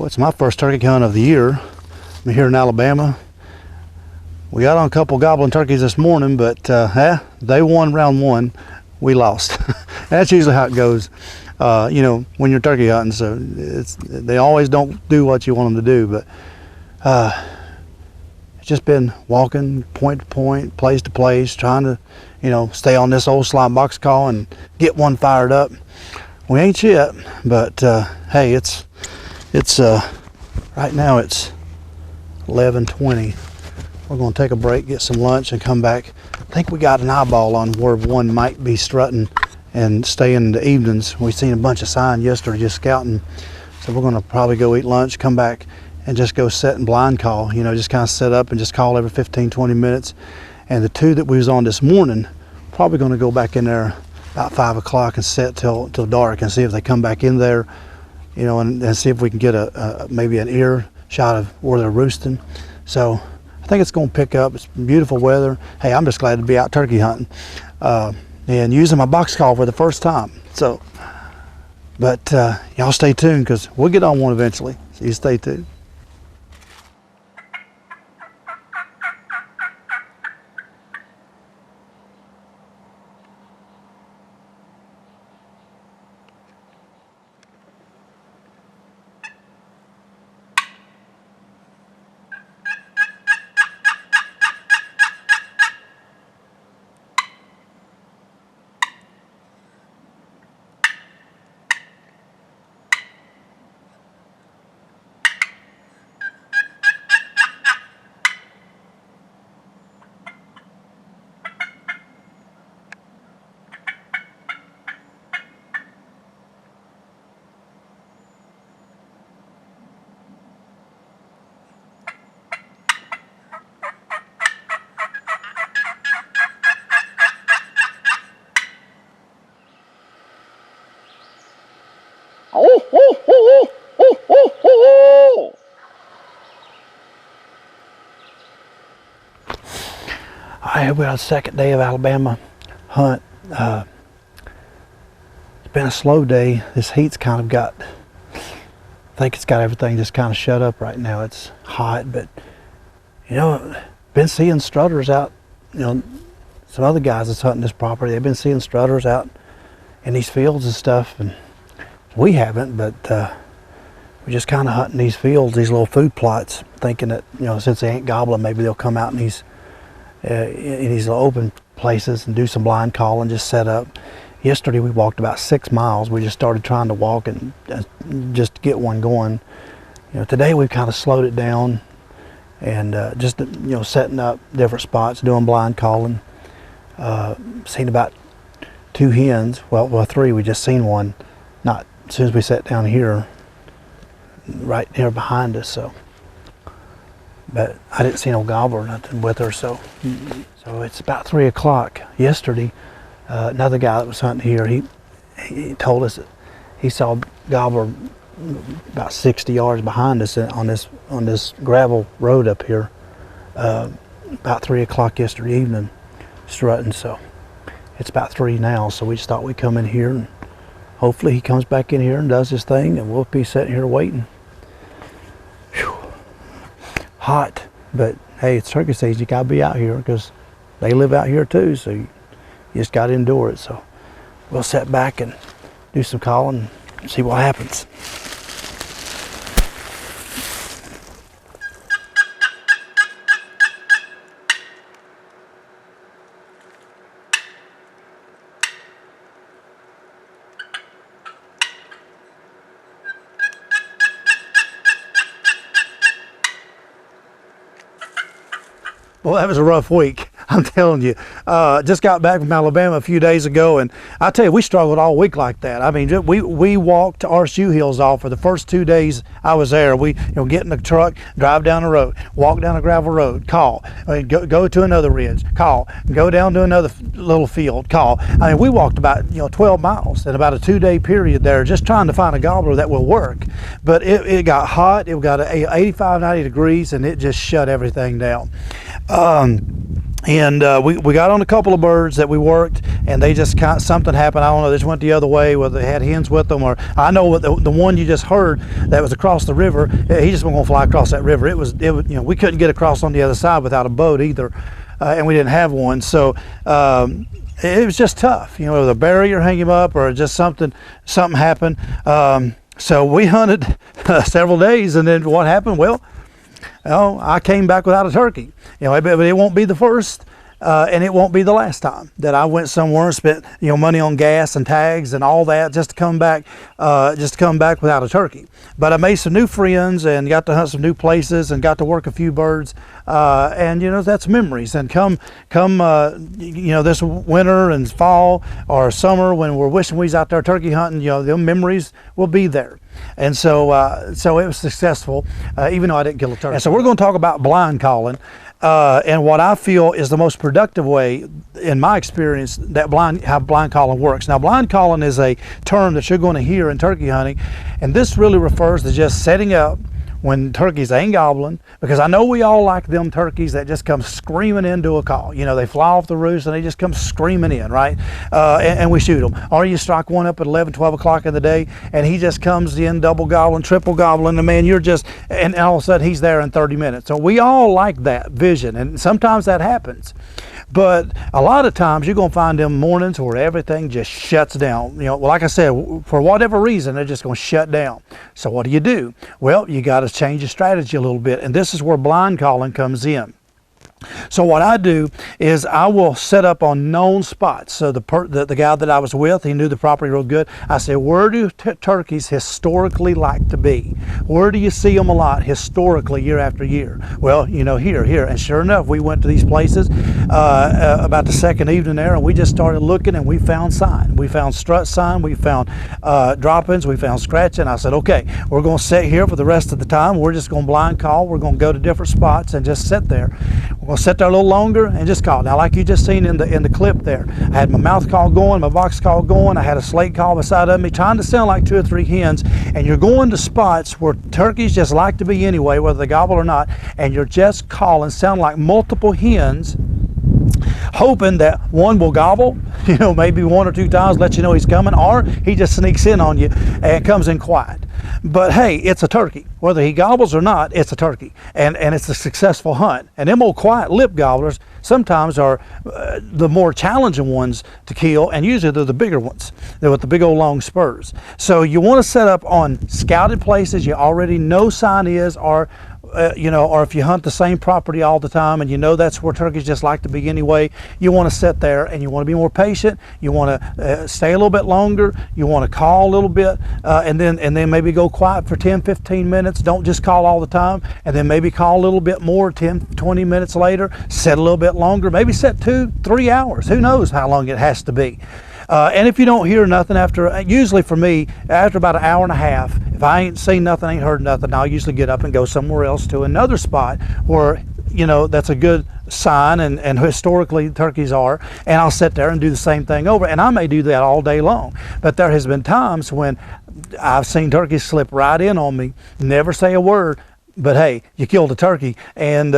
Well, it's my first turkey hunt of the year. I'm here in Alabama. We got on a couple gobbling turkeys this morning, but they won round one. We lost. That's usually how it goes. You know, when you're turkey hunting, so they always don't do what you want them to do. But it's just been walking point to point, place to place, trying to, you know, stay on this old slime box call and get one fired up. We ain't yet, but hey, it's right now it's 11:20. We're going to take a break, get some lunch, and come back. I think we got an eyeball on where one might be strutting and staying in the evenings. We seen a bunch of sign yesterday just scouting, so we're going to probably go eat lunch, come back, and just go set and blind call. You know, just kind of set up and just call every 15-20 minutes. And the two that we was on this morning, probably going to go back in there about 5 o'clock and set till dark and see if they come back in there, you know, and see if we can get maybe an ear shot of where they're roosting. So I think it's going to pick up. It's beautiful weather. Hey, I'm just glad to be out turkey hunting and using my box call for the first time. So, but y'all stay tuned because we'll get on one eventually. So you stay tuned. All right, we're on the second day of Alabama hunt. It's been a slow day. This heat's kind of got, I think it's got everything just kind of shut up right now. It's hot, but you know, been seeing strutters out, you know, some other guys that's hunting this property, they've been seeing strutters out in these fields and stuff, and we haven't, but we're just kind of hunting these fields, these little food plots, thinking that, you know, since they ain't gobbling, maybe they'll come out in these open places and do some blind call and just set up. Yesterday we walked about 6 miles. We just started trying to walk and just get one going. You know, today we've kind of slowed it down and just, you know, setting up different spots, doing blind calling. Seen about 2 hens, well 3. We just seen one, not as soon as we sat down here, right here behind us. So, but I didn't see no gobbler or nothing with her. So it's about 3 o'clock. Yesterday, another guy that was hunting here, he told us that he saw a gobbler about 60 yards behind us on this gravel road up here, about 3 o'clock yesterday evening, strutting. So it's about 3 now. So we just thought we'd come in here and hopefully he comes back in here and does his thing, and we'll be sitting here waiting. Whew. Hot, but hey, it's turkey season. You gotta be out here because they live out here too, so you just gotta endure it. So we'll sit back and do some calling and see what happens. Well, that was a rough week. I'm telling you. Just got back from Alabama a few days ago, and I tell you, we struggled all week like that. I mean, we walked our shoe heels off for the first 2 days I was there. We, you know, get in the truck, drive down the road, walk down a gravel road, call, I mean, go to another ridge, call, go down to another little field, call. I mean, we walked about 12 miles in about a 2-day period there, just trying to find a gobbler that will work. But it got hot. It got 85, 90 degrees, and it just shut everything down. We got on a couple of birds that we worked, and they just something happened. I don't know. They just went the other way, whether they had hens with them, or I know what the one you just heard that was across the river. He just wasn't going to fly across that river. It was we couldn't get across on the other side without a boat either, and we didn't have one. So it was just tough. With a barrier hang him up, or just something happened. So we hunted several days, and then what happened? Well, I came back without a turkey. But it won't be the first, and it won't be the last time that I went somewhere and spent money on gas and tags and all that just to come back without a turkey. But I made some new friends and got to hunt some new places and got to work a few birds, and that's memories. And come this winter and fall or summer when we're wishing we was out there turkey hunting, the memories will be there. And so it was successful, even though I didn't kill a turkey. And so we're going to talk about blind calling, and what I feel is the most productive way, in my experience, how blind calling works. Now, blind calling is a term that you're going to hear in turkey hunting, and this really refers to just setting up when turkeys ain't gobbling, because I know we all like them turkeys that just come screaming into a call. They fly off the roost and they just come screaming in, right? And we shoot them. Or you strike one up at 11, 12 o'clock in the day, and he just comes in double gobbling, triple gobbling, and man, and all of a sudden he's there in 30 minutes. So we all like that vision, and sometimes that happens. But a lot of times you're going to find them mornings where everything just shuts down. Like I said, for whatever reason, they're just going to shut down. So what do? Well, you got to change your strategy a little bit. And this is where blind calling comes in. So what I do is I will set up on known spots. So the guy that I was with, he knew the property real good. I said, where do turkeys historically like to be? Where do you see them a lot historically year after year? Well, here. And sure enough, we went to these places about the second evening there, and we just started looking, and we found sign. We found strut sign. We found droppings. We found scratching. I said, okay, we're going to sit here for the rest of the time. We're just going to blind call. We're going to go to different spots and just sit there. We'll sit there a little longer and just call. Now, like you just seen in the clip there, I had my mouth call going, my box call going, I had a slate call beside of me, trying to sound like 2 or 3 hens, and you're going to spots where turkeys just like to be anyway, whether they gobble or not, and you're just calling, sound like multiple hens, hoping that one will gobble, maybe 1 or 2 times, let you know he's coming, or he just sneaks in on you and comes in quiet. But hey, it's a turkey. Whether he gobbles or not, it's a turkey. And it's a successful hunt. And them old quiet lip gobblers sometimes are the more challenging ones to kill, and usually they're the bigger ones. They're with the big old long spurs. So you want to set up on scouted places you already know sign is, or if you hunt the same property all the time and that's where turkeys just like to be anyway, you want to sit there and you want to be more patient. You want to stay a little bit longer. You want to call a little bit, and then maybe go quiet for 10, 15 minutes. Don't just call all the time, and then maybe call a little bit more 10, 20 minutes later, set a little bit longer, maybe set 2, 3 hours. Who knows how long it has to be. And if you don't hear nothing usually for me, after about an hour and a half, if I ain't seen nothing, ain't heard nothing, I'll usually get up and go somewhere else to another spot where, that's a good sign and historically turkeys are, and I'll sit there and do the same thing over. And I may do that all day long. But there has been times when I've seen turkeys slip right in on me, never say a word, but hey, you killed a turkey, and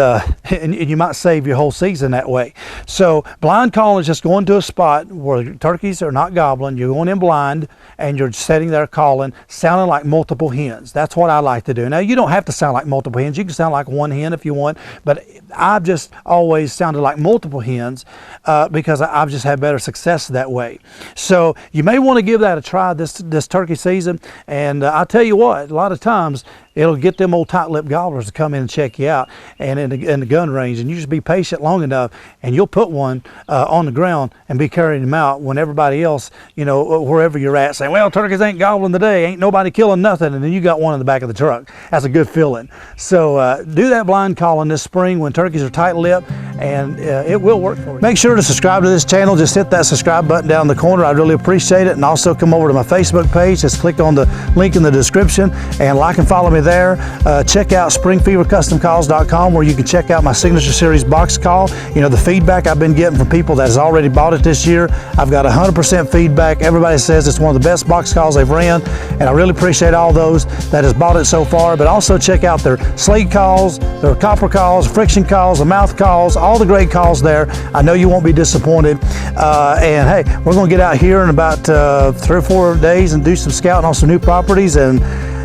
you might save your whole season that way. So blind calling is just going to a spot where turkeys are not gobbling. You're going in blind, and you're sitting there calling, sounding like multiple hens. That's what I like to do. Now, you don't have to sound like multiple hens. You can sound like one hen if you want, but I've just always sounded like multiple hens because I've just had better success that way. So you may want to give that a try this turkey season, and I'll tell you what, a lot of times it'll get them old tight-lipped gobblers to come in and check you out and in the gun range, and you just be patient long enough, and you'll put one on the ground and be carrying them out when everybody else, wherever you're at, saying, well, turkeys ain't gobbling today, ain't nobody killing nothing, and then you got one in the back of the truck. That's a good feeling. So do that blind calling this spring when turkeys are tight-lipped, and it will work for you. Make sure to subscribe to this channel. Just hit that subscribe button down in the corner. I'd really appreciate it. And also come over to my Facebook page. Just click on the link in the description and like and follow me there. Check check out springfevercustomcalls.com, where you can check out my Signature Series box call. You know, the feedback I've been getting from people that has already bought it this year, I've got 100% feedback. Everybody says it's one of the best box calls they've ran, and I really appreciate all those that has bought it so far. But also check out their slate calls, their copper calls, friction calls, the mouth calls, all the great calls there. I know you won't be disappointed. And hey, we're going to get out here in about 3 or 4 days and do some scouting on some new properties, and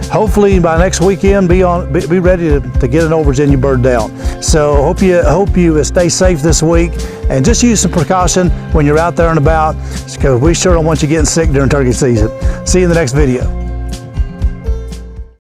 hopefully by next weekend be ready to get an old Virginia bird down. So hope you stay safe this week, and just use some precaution when you're out there and about, because we sure don't want you getting sick during turkey season. See you in the next video.